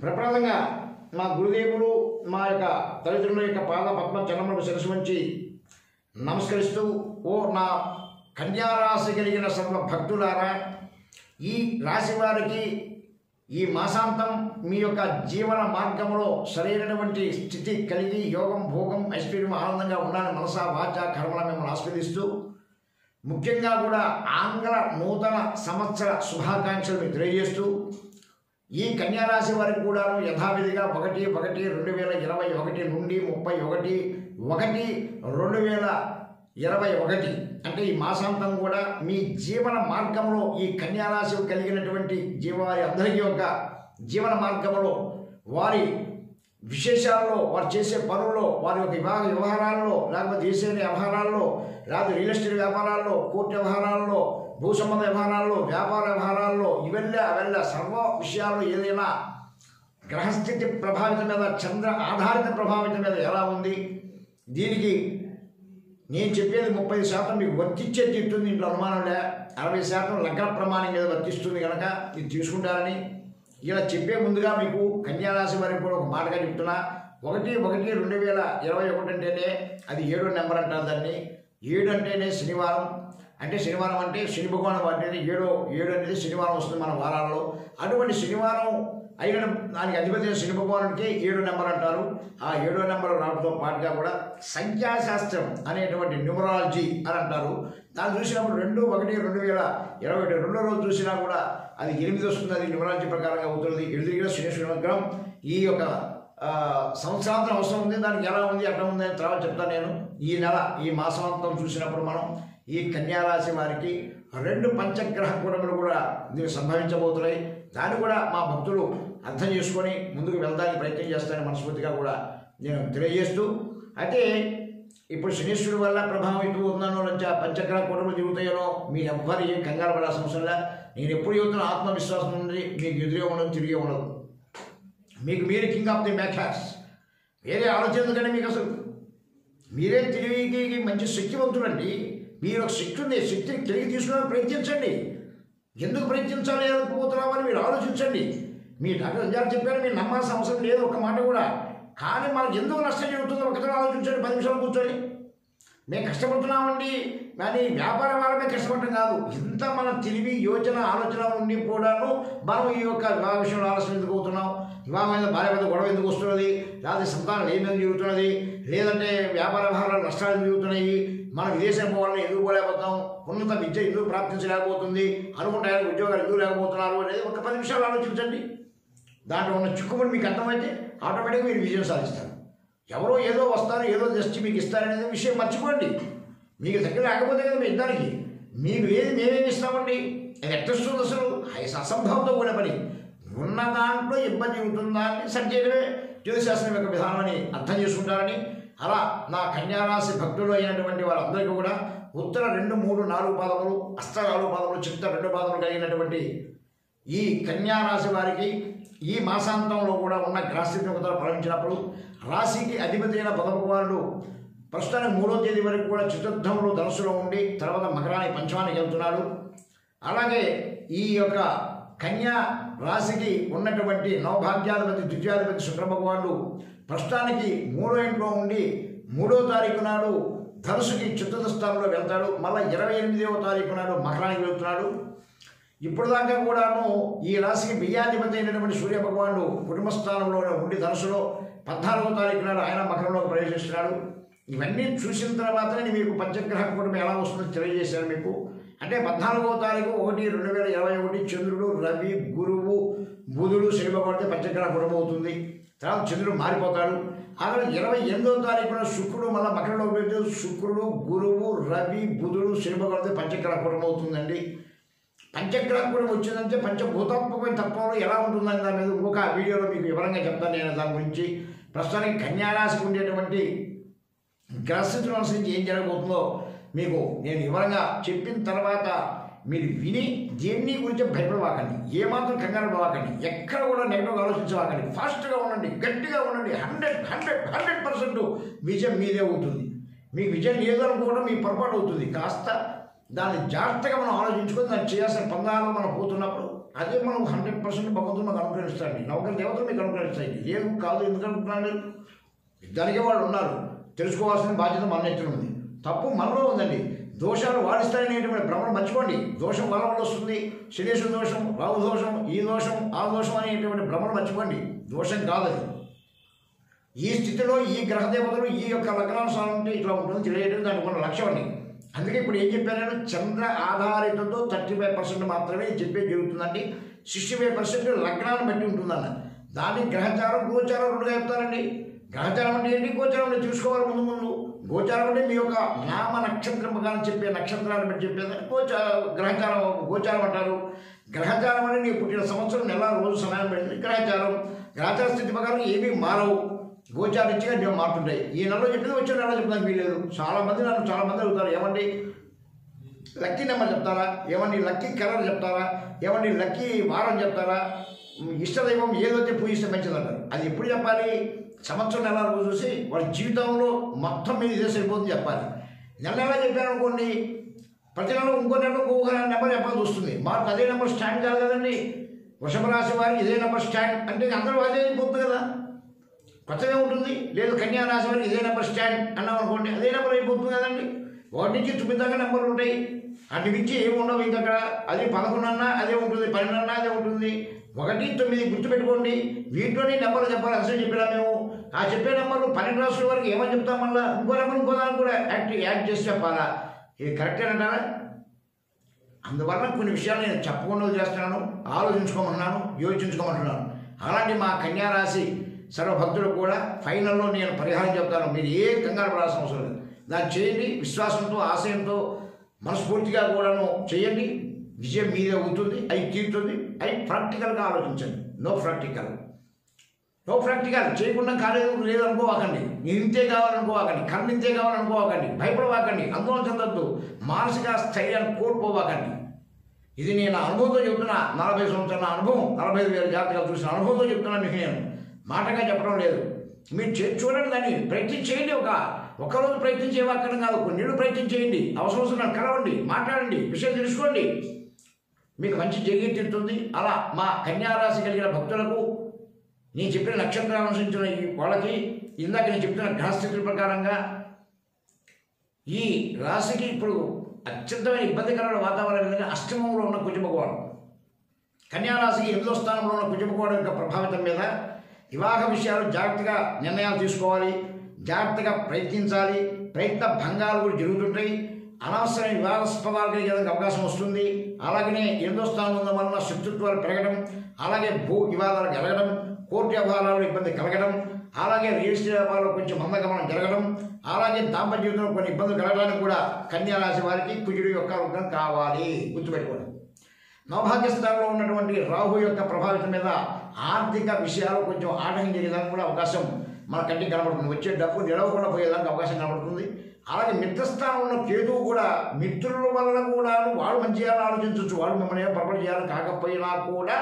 ప్రప్రదంగా మా గురుదేవులు మా యొక్క తల్లిదండ్రుల యొక్క పాద పద్మ చరణములకు శిరస్సు వంచి నమస్కరిస్తూ, ఓ నా కన్యారాశి కలిగిన సర్వ భక్తులారా, ఈ రాశి వారికి ఈ మాసాంతం మీ యొక్క జీవన మార్గంలో సరైనటువంటి స్థితి కలిగి యోగం, భోగం, ఐశ్వర్యం, ఆనందంగా ఉండాలని మనసా వాచ కర్మల మిమ్మల్ని ఆస్వాదిస్తూ, ముఖ్యంగా కూడా ఆంగ్ల నూతన సంవత్సర శుభాకాంక్షలు మీకు తెలియజేస్తూ, ఈ కన్యారాశి వారికి కూడా యథావిధిగా 1/1/2021 నుండి 31/1/2021 అంటే ఈ మాసాంతం కూడా మీ జీవన మార్గంలో ఈ కన్యారాశి కలిగినటువంటి జీవవారి అందరికీ యొక్క జీవన మార్గంలో వారి విశేషాల్లో, వారు చేసే పనుల్లో, వారి యొక్క వ్యవహారాల్లో, లేకపోతే చేసే వ్యవహారాల్లో, లేకపోతే రియల్ ఎస్టేట్ వ్యాపారాల్లో, కోర్టు వ్యవహారాల్లో, భూ సంబంధ వ్యవహారాల్లో, వ్యాపార వ్యవహారాల్లో, అవెల్లా సర్వ విషయాల్లో ఏదైనా గ్రహస్థితి ప్రభావితం మీద, చంద్ర ఆధారిత ప్రభావితం మీద ఎలా ఉంది, దీనికి నేను చెప్పేది 30% మీకు వర్తించే తీరుతుంది. ఇంట్లో అనుమానంలే. 60% లగ్న ప్రమాణం మీద వర్తిస్తుంది కనుక ఇది తీసుకుంటారని ఇలా చెప్పే ముందుగా మీకు కన్యారాశి వారికి కూడా ఒక మాటగా చెప్తున్నా. 1/1/2021 అంటేనే అది 7వ నెంబర్ అంటారు దాన్ని. 7 అంటేనే శనివారం. అంటే శనివారం అంటే శని భగవాన్ వాటిని 7 అనేది శనివారం వస్తుంది మన వారాల్లో. అటువంటి శనివారం అయిన దానికి అధిపతి శని భగవానుడికి 7వ నెంబర్ అంటారు. ఆ 7వ నెంబర్ రావడంతో పాటుగా కూడా సంఖ్యాశాస్త్రం అనేటువంటి న్యూమరాలజీ అని అంటారు. దాన్ని చూసినప్పుడు 2/1/2021 రెండో రోజు చూసినా కూడా అది 8 వస్తుంది. అది న్యూమరాలజీ ప్రకారంగా అవుతుంది. ఎదురుగా శనేశ్వర విగ్రహం ఈ యొక్క సంవత్సరాంతం అవసరం ఉంది. దానికి ఎలా ఉంది, అట్లా ఉంది అని తర్వాత చెప్తాను నేను. ఈ నెల ఈ మాసాంతం చూసినప్పుడు మనం ఈ కన్యారాశి వారికి 2 పంచగ్రహ కూటములు కూడా దీనికి సంభవించబోతున్నాయి. దాన్ని కూడా మా భక్తులు అర్థం చేసుకొని ముందుకు వెళ్ళడానికి ప్రయత్నం చేస్తారని మనస్ఫూర్తిగా కూడా నేను తెలియజేస్తూ, అయితే ఇప్పుడు శనీశ్వరుడు వల్ల ప్రభావం ఎటు ఉందనో నుంచి ఆ పంచగ్రహ కూటములు తిరుగుతాయనో మీ ఎవ్వరు ఏం కంగారు పడాల్సిన అవసరం లే. నేను ఎప్పుడు చెబుతున్నా ఆత్మవిశ్వాసం నుండి మీకు ఎదురే ఉండదు, తిరిగే ఉండదు. మీకు మీరు కింగ్ ఆఫ్ ది మేకర్స్. వేరే ఆలోచన మీకు అసలు మీరే తెలివికి మంచి శక్తివంతులండి. మీరు ఒక శక్తి ఉంది, శక్తిని తిరిగి తీసుకోవడానికి ప్రయత్నించండి. ఎందుకు ప్రయత్నించాలి అనుకుపోతున్నామని మీరు ఆలోచించండి. మీ డాక్టర్ గారు చెప్పారు, మీరు నమ్మాల్సిన అవసరం లేదు ఒక మాట కూడా. కానీ మనకు ఎందుకు నష్టం జరుగుతుందో ఒకసారి ఆలోచించండి. 10 నిమిషాలు కూర్చొని మేము కష్టపడుతున్నామండి, కానీ వ్యాపార వాళ్ళమే కష్టపడటం కాదు. ఇంత మన తెలివి, యోచన, ఆలోచన ఉండి కూడాను మనం ఈ యొక్క వివాహ విషయంలో ఆలస్యం ఎందుకు అవుతున్నాం, వివాహం మీద భార్య మీద గొడవ ఎందుకు వస్తున్నది, లేకపోతే సంతానం ఏమేమి జరుగుతున్నది, లేదంటే వ్యాపార వ్యవహారాలు నష్టాలు జరుగుతున్నాయి, మనం విదేశం పోవాలని ఎందుకు పోలేకపోతాం, ఉన్నత విద్య ఎందుకు ప్రాప్తించలేకపోతుంది, అనుకుంటే ఉద్యోగాలు ఎందుకు లేకపోతున్నారు అనేది ఒక 10 నిమిషాలు ఆలోచించండి. దాంట్లో ఉన్న చిక్కుముడి మీకు అర్థమైతే ఆటోమేటిక్గా మీరు విజయం సాధిస్తారు. ఎవరో ఏదో వస్తారు, ఏదో జస్ట్ మీకు ఇస్తారనేది విషయం మర్చిపోండి. మీకు దగ్గర లేకపోతే కదా మీ ఇద్దరికి మీకు ఏది మేమేమి ఇస్తామండి, అది ఎట్టొస్తుంది అసలు అసంభవంతో కూడిన పని. ఉన్న దాంట్లో ఇబ్బంది ఉంటుందా అని సరి చేయడమే జ్యోతిశాస్త్రం యొక్క విధానం అని అర్థం చేసుకుంటారని, అలా నా కన్యారాశి భక్తులు అయినటువంటి వాళ్ళందరికీ కూడా ఉత్తర 2, 3, 4 పాదములు, హస్త 4 పాదములు, చిత్త 2 పాదములు కలిగినటువంటి ఈ కన్యారాశి వారికి ఈ మాసాంతంలో కూడా ఉన్న గ్రహస్థితిని ఒకసారి ప్రవహించినప్పుడు రాశికి అధిపతి అయిన బుధభగవానుడు ప్రస్తుతానికి 3వ తేదీ వరకు కూడా చతుర్థంలో ధనుసులో ఉండి తర్వాత మకరానికి పంచమానికి వెళ్తున్నాడు. అలాగే ఈ యొక్క కన్యా రాశికి ఉన్నటువంటి నవభాగ్యాధిపతి ద్వితీయాధిపతి శుక్ర భగవానుడు ప్రస్తుతానికి 3వ ఇంట్లో ఉండి 3వ తారీఖు నాడు ధనుసుకి చతుర్థ స్థానంలో వెళ్తాడు. మళ్ళీ 28వ తారీఖు నాడు మకరానికి వెళ్తున్నాడు. ఇప్పుడు దాకా కూడాను ఈ రాశికి బియ్యాధిపతి అయినటువంటి సూర్య భగవానుడు కుటుంబ స్థానంలో ఉండి ధనుసులో 14వ తారీఖు నాడు ఆయన మకరంలోకి ప్రవేశిస్తున్నాడు. ఇవన్నీ చూసిన తర్వాతనే మీకు పంచగ్రహ కూటమి ఎలా వస్తుందో తెలియజేశాను మీకు. అంటే 14వ తారీఖు 1/2021 చంద్రుడు, రవి, గురువు, బుధుడు, శని భగవానుడితో పంచగ్రహ కూటమి అవుతుంది. తర్వాత చంద్రుడు మారిపోతాడు. అలాగే 28వ తారీఖున శుక్రుడు మళ్ళీ మకరంలోకి వెళ్తే శుక్రుడు, గురువు, రవి, బుధుడు, శని భగవానుడితో పంచగ్రహ కూటమి అవుతుందండి. పంచగ్రహ కూటమి వచ్చిందంటే పంచభూతాత్మకమైన తత్వంలో ఎలా ఉంటుందని దాని మీద ఇంకొక వీడియోలో మీకు వివరంగా చెప్తాను నేను దాని గురించి. ప్రస్తుతానికి కన్యారాశికి ఉండేటువంటి గ్రహస్థితులను అనుసరించి ఏం జరగబోతుందో మీకు నేను వివరంగా చెప్పిన తర్వాత మీరు విని దేన్ని గురించి భయపడవాకండి, ఏమాత్రం కంగారు పడవాకండి, ఎక్కడ కూడా నెగటివ్గా ఆలోచించవాకండి. ఫాస్ట్గా ఉండండి, గట్టిగా ఉండండి. 100% విజయం మీదే అవుతుంది. మీకు విజయం లేదనుకోవడం మీ పొరపాటు అవుతుంది. కాస్త దాన్ని జాగ్రత్తగా మనం ఆలోచించుకొని దాన్ని చేయాల్సిన పందాలు మనం పోతున్నప్పుడు అదే మనం 100% భగవంతుడు మాకు అనుగ్రహిస్తాడు. నవగ్రహ దేవతలు మీకు అనుగ్రహిస్తాయి. ఏం కాదు, ఎందుకు అనుకుంటున్నాడు? దానికే వాళ్ళు ఉన్నారు. తెలుసుకోవాల్సిన బాధ్యత మన నెత్తిన ఉంది. తప్పు మనలో ఉందండి. దోషాలు వాడిస్తాయనేటువంటి భ్రమణ మర్చిపోండి. దోషం వాళ్ళ వల్ల వస్తుంది. శనేశ్వర దోషం, రాహు దోషం, ఈ దోషం, ఆ దోషం అనేటువంటి భ్రమణ మర్చిపోండి. దోషం కాదది. ఈ స్థితిలో ఈ గ్రహ దేవతలు ఈ యొక్క లగ్నానుసారం ఉంటే ఇట్లా ఉంటుంది తెలియడం దానికి ఉన్న లక్ష్యం అండి. అందుకే ఇప్పుడు ఏం చెప్పాను, చంద్ర ఆధారితతో 35% మాత్రమే చెప్పేది జరుగుతుందండి. 65% లగ్నాన్ని బట్టి ఉంటుందన్న. దాన్ని గ్రహచారం గోచారం రెండుగా చెప్తారండి. గ్రహచారం అంటే ఏంటి, గోచారం అంటే చూసుకోవాలి ముందు. గోచారం అంటే మీ యొక్క నామ నక్షత్రం ప్రకారం చెప్పే నక్షత్రాన్ని బట్టి చెప్పేదని గ్రహచారం గోచారం అంటారు. గ్రహచారం అంటే నీ పుట్టిన సంవత్సరం, నెల, రోజు, సమయం పెడుతుంది గ్రహచారం. గ్రహచార స్థితి ప్రకారం ఏమీ మారవు, గోచారించిగా నేను మారుతుంటాయి. ఈ నెలలో చెప్పింది వచ్చే నెలలో చెప్పడానికి వీలేదు. చాలామంది అడుగుతారు, ఏమండి లక్కీ నెంబర్ చెప్తారా, ఏమండి లక్కీ కలర్ చెప్తారా, ఏమండి లక్కీ వారం చెప్తారా, ఇష్టదైవం ఏదైతే పూజిస్తే మంచిదంటారు. అది ఎప్పుడు చెప్పాలి? సంవత్సరం నెల రోజు చూసి వాళ్ళ జీవితంలో మొత్తం మీద ఇదే సరిపోతుంది చెప్పాలి. నెల చెప్పాను అనుకోండి, ప్రతి నెల ఇంకో నెలలో ఇంకొక నెంబర్ చెప్పాల్సి వస్తుంది. మాకు అదే నెంబర్ స్టాండ్ కాదు కదండి. వృషభ రాశి వారికి ఇదే నెంబర్ స్టాండ్ అంటే అందరూ అదే అయిపోతుంది కదా, కొత్తగా ఉంటుంది. లేదు కన్యా రాశి వారికి ఇదే నెంబర్ స్టాండ్ అన్నాం అనుకోండి, అదే నెంబర్ అయిపోతుంది కదండి. 1 నుంచి 9 దాకా నెంబర్లు ఉంటాయి. అటు మించి ఏమి ఉండవు. ఇంక అక్కడ అది 11 అన్నా అదే ఉంటుంది, 12 అన్నా అదే ఉంటుంది. 1, 9 గుర్తుపెట్టుకోండి. వీటిలోనే నెంబర్లు చెప్పాలి. అసలు చెప్పినా మేము ఆ చెప్పే నెంబర్లు 12 రాసుల వరకు ఏమని చెప్తాం, మళ్ళీ ఇంకో నెంబర్ ఇంకో దాన్ని కూడా యాక్ట్ చేసి చెప్పాలా? ఇది కరెక్టేనంటారా? అందువల్ల కొన్ని విషయాలు నేను చెప్పకుండా చేస్తున్నాను, ఆలోచించుకోమన్నాను, యోచించుకోమంటున్నాను. అలాంటి మా కన్యారాశి సర్వభక్తులు కూడా ఫైనల్లో నేను పరిహారం చెప్తాను. మీరు ఏ కంగారు పడాల్సిన అవసరం లేదు. దాన్ని చేయండి, విశ్వాసంతో, ఆశయంతో, మనస్ఫూర్తిగా కూడాను చేయండి. విజయం మీదే అవుతుంది, అది తీరుతుంది. అది ప్రాక్టికల్గా ఆలోచించండి. నో ప్రాక్టికల్ చేయకుండా కాలేదు లేదనుకోవాకండి. ఇంతే కావాలనుకోవాకండి, కర్మ ఇంతే కావాలనుకోవాకండి, భయపడవాకండి, ఆందోళన చెందొద్దు, మానసిక స్థైర్యాన్ని కోల్పోవాకండి. ఇది నేను అనుభవంతో చెప్తున్నా. 40 సంవత్సరాల అనుభవం, 45,000 జాతకాలు చూసిన అనుభవంతో చెప్తున్నాను మీకు. నేను మాటగా చెప్పడం లేదు. మీరు చూడండి, దాన్ని ప్రయత్నం చేయండి. ఒకరోజు ప్రయత్నం చేయవక్కడం కాదు, కొన్నేళ్ళు ప్రయత్నం చేయండి. అవసరం నన్ను కలవండి, మాట్లాడండి, విషయం తెలుసుకోండి, మీకు మంచి జరిగి తీరుతుంది. అలా మా కన్యారాశి కలిగిన భక్తులకు నేను చెప్పిన నక్షత్రాలు అనుసరించిన వాళ్ళకి ఇందాక నేను చెప్తున్న గ్రహస్థితుల ప్రకారంగా ఈ రాశికి ఇప్పుడు అత్యంతమైన ఇబ్బందికరమైన వాతావరణం అష్టమంలో ఉన్న కుజ భగవాను, కన్యారాశికి 8వ స్థానంలో ఉన్న కుజ భగవాను యొక్క ప్రభావితం మీద వివాహ విషయాలు జాగ్రత్తగా నిర్ణయాలు తీసుకోవాలి, జాగ్రత్తగా ప్రయత్నించాలి. ప్రయత్న భంగాలు కూడా జరుగుతుంటాయి. అనవసరమైన వివాదాస్పదాలు కలిగేందుకు అవకాశం వస్తుంది. అలాగనే 8వ స్థానం ఉన్న వలన శత్రుత్వాలు పెరగడం, అలాగే భూ వివాదాలు కలగడం, కోర్టు వ్యవహారాలు ఇబ్బంది కలగడం, అలాగే రియల్ ఎస్టేట్ వ్యాపారంలో కొంచెం మందగమనం జరగడం, అలాగే దాంపత్య జీవితంలో కొన్ని ఇబ్బందులు కలగడానికి కూడా కన్యారాశి వారికి కుజుడు యొక్క అనుగ్రహం కావాలి. గుర్తుపెట్టుకోండి. నవభాగ్య స్థానంలో ఉన్నటువంటి రాహు యొక్క ప్రభావితం మీద ఆర్థిక విషయాలు కొంచెం ఆటంకం జరిగేదానికి కూడా అవకాశం మన కంటికి కనబడుతుంది. వచ్చే డబ్బు నిలవకుండా పోయేదానికి అవకాశం కనబడుతుంది. అలాగే మిత్రస్థానంలో కేతువు కూడా మిత్రుల వలన కూడా వాళ్ళు మంచి చేయాలని ఆలోచించవచ్చు. వాళ్ళు మిమ్మల్ని పొరపాటు చేయాలని కాకపోయినా కూడా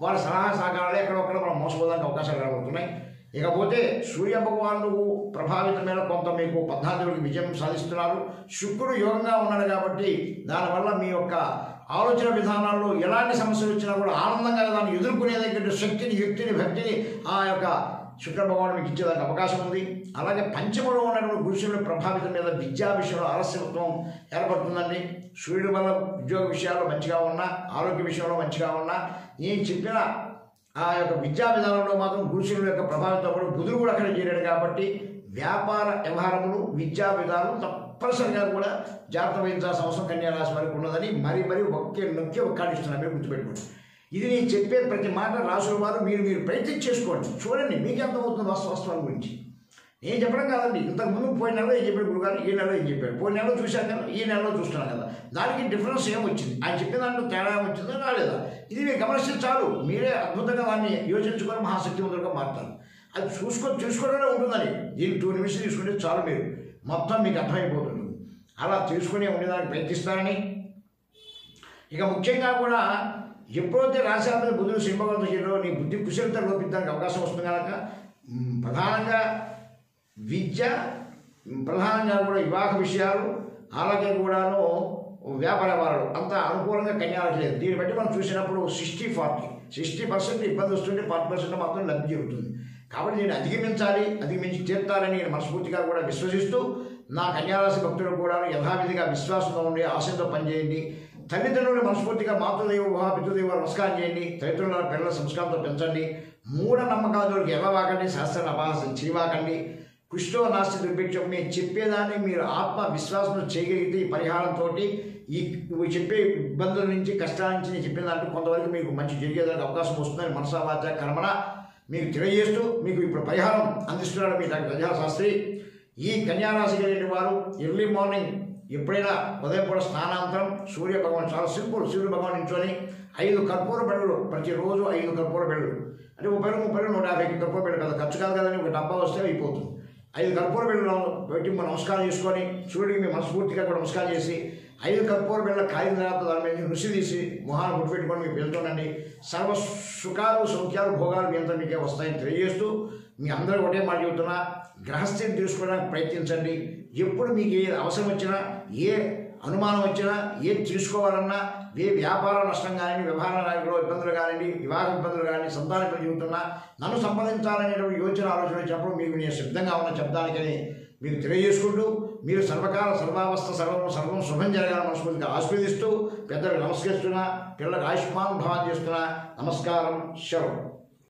వాళ్ళ సలహా సహకారాలు ఎక్కడొక్కడ మనం మోసపోవడానికి అవకాశాలు కనబడుతున్నాయి. ఇకపోతే సూర్య భగవానుడు ప్రభావితం మీద కొంత మీకు 14కి విజయం సాధిస్తున్నారు. శుక్రుడు యోగంగా ఉన్నాడు కాబట్టి దానివల్ల మీ యొక్క ఆలోచన విధానాల్లో ఎలాంటి సమస్యలు వచ్చినా కూడా ఆనందంగా దాన్ని ఎదుర్కొనేదగ్గర శక్తిని, యుక్తిని, భక్తిని ఆ యొక్క శుక్ర భగవాను మీకు ఇచ్చేదానికి అవకాశం ఉంది. అలాగే పంచమంలో ఉన్నటువంటి గురుశుల ప్రభావితం మీద విద్యా విషయంలో ఆలస్యత్వం ఏర్పడుతుందండి. సూర్యుడి వల్ల ఉద్యోగ విషయాల్లో మంచిగా ఉన్నా, ఆరోగ్య విషయంలో మంచిగా ఉన్నా, నేను చెప్పిన ఆ యొక్క విద్యా విధానంలో మాత్రం గురుశుల యొక్క ప్రభావితం కూడా బుధుడు కూడా అక్కడ చేరాడు కాబట్టి వ్యాపార వ్యవహారములు, విద్యా విధానం తప్పనిసరిగా కూడా జాగ్రత్త వహించాల్సిన అవసరం కన్యారాశి వారికి ఉన్నదని మరీ నొక్కి ఒక్కాడిస్తున్నాను. మీరు గుర్తుపెట్టుకోండి. ఇది నేను చెప్పే ప్రతి మాట రాసుల వారు మీరు ప్రయత్నం చేసుకోండి. చూడండి మీకు ఎంతమవుతుంది వాస్తవాల గురించి. నేను చెప్పడం కాదండి. ఇంతకుముందు పోయిన నెలలో ఏం చెప్పాడు గురుగారు, ఈ నెలలో ఏం చెప్పాడు, పోయిన నెలలో చూశాను కదా, ఈ నెలలో చూస్తున్నాను కదా, దానికి డిఫరెన్స్ ఏమొచ్చింది, ఆయన చెప్పిన దాంట్లో తేడా వచ్చిందా రాలేదా, ఇది మీరు గమనిస్తే చాలు. మీరే అద్భుతంగా దాన్ని యోచించుకొని మహాశక్తివంతులుగా మారుతారు. అది చూసుకోవడమే ఉంటుందని. దీన్ని 2 నిమిషాలు తీసుకుంటే చాలు, మీరు మొత్తం మీకు అర్థమైపోతుంది. అలా తీసుకునే ఉండేదానికి ప్రయత్నిస్తారని. ఇక ముఖ్యంగా కూడా ఎప్పుడైతే రాశాల బుధుడు సింహవంత చేయడంలో నీ బుద్ధి కుశలత లోపించడానికి అవకాశం వస్తుంది కనుక ప్రధానంగా విద్య, ప్రధానంగా కూడా వివాహ విషయాలు, అలాగే కూడాను వ్యాపార వారు అంత అనుకూలంగా కన్యారాశి లేదు. దీన్ని బట్టి మనం చూసినప్పుడు 60% ఇబ్బంది వస్తుంటే 40% మాత్రం లబ్ధి జరుగుతుంది. కాబట్టి నేను అధిగమించి తీర్తాలని నేను మనస్ఫూర్తిగా కూడా విశ్వసిస్తూ నా కన్యారాశి భక్తులు కూడా యథావిధిగా విశ్వాసంతో ఉండి ఆశయంతో పనిచేయండి. తల్లిదండ్రులు మనస్ఫూర్తిగా మాతృదేవ పితృదేవ నమస్కారం చేయండి. తల్లిదండ్రుల పిల్లల సంస్కారంతో పెంచండి. మూఢనమ్మకాలకు ఎవ్వవాకండి, శాస్త్రాన్ని అపహాసం చేయవాకండి. కృష్ణో నాస్తి దుర్భిక్షం. మేము చెప్పేదాన్ని మీరు ఆత్మవిశ్వాసంతో చేయగలిగితే ఈ పరిహారంతో ఈ చెప్పే ఇబ్బందుల నుంచి కష్టాల నుంచి నేను చెప్పిన దాంట్లో కొంతవరకు మీకు మంచి జరిగేదానికి అవకాశం వస్తుందని మనసా వాచ కర్మణ మీకు తెలియజేస్తూ మీకు ఇప్పుడు పరిహారం అందిస్తున్నాడు మీ డాక్టర్ గజాల శాస్త్రి. ఈ కన్యారాశి కలిగిన వారు ఎర్లీ మార్నింగ్ ఎప్పుడైనా ఉదయం కూడా స్నానాంతరం సూర్య భగవాన్ చాలా సింపుల్, సూర్య భగవాన్ ఇంట్లోని 5 కర్పూర బిళ్ళలు, ప్రతిరోజు 5 కర్పూర బిళ్ళలు అంటే 30 150 కర్పూర బిళ్ళలు కదా, ఖర్చు కాదు కదని ఒక డబ్బా వస్తే అయిపోతుంది. 5 కర్పూర బిళ్ళలు పెట్టి నమస్కారం చేసుకొని సూర్యుడికి మీ మనస్ఫూర్తిగా కూడా నమస్కారం చేసి 5 కర్పూర బిళ్ళ కాయిన తర్వాత దాని మీద రుచి తీసి మొహాన్ని గుర్తు పెట్టుకొని మీకు వెళ్తుండండి. సర్వ సుఖాలు సౌఖ్యాలు భోగాలు మీ అంతా మీకే వస్తాయని తెలియజేస్తూ మీ అందరూ ఒకటే మాట చెబుతున్నా, గ్రహస్థితిని తెలుసుకోవడానికి ప్రయత్నించండి. ఎప్పుడు మీకు ఏ అవసరం వచ్చినా, ఏ అనుమానం వచ్చినా, ఏది తీసుకోవాలన్నా, ఏ వ్యాపార నష్టం కానీ, వ్యవహారంలో ఇబ్బందులు కానివ్వండి, వివాహ ఇబ్బందులు కానీ, సంతాన ఇబ్బంది చెబుతున్నా, నన్ను సంపాదించాలనేటువంటి ఆలోచన వచ్చినప్పుడు మీకు నేను సిద్ధంగా ఉన్న శబ్దానికని మీకు తెలియజేసుకుంటూ మీరు సర్వకాల సర్వావస్థ సర్వం శుభం జరగాలని మనస్ఫూర్తిగా ఆస్వాదిస్తూ పెద్దలకు నమస్కరిస్తున్నా, పిల్లలకు ఆయుష్మాన్ భావం చేస్తున్నా. నమస్కారం. శవం.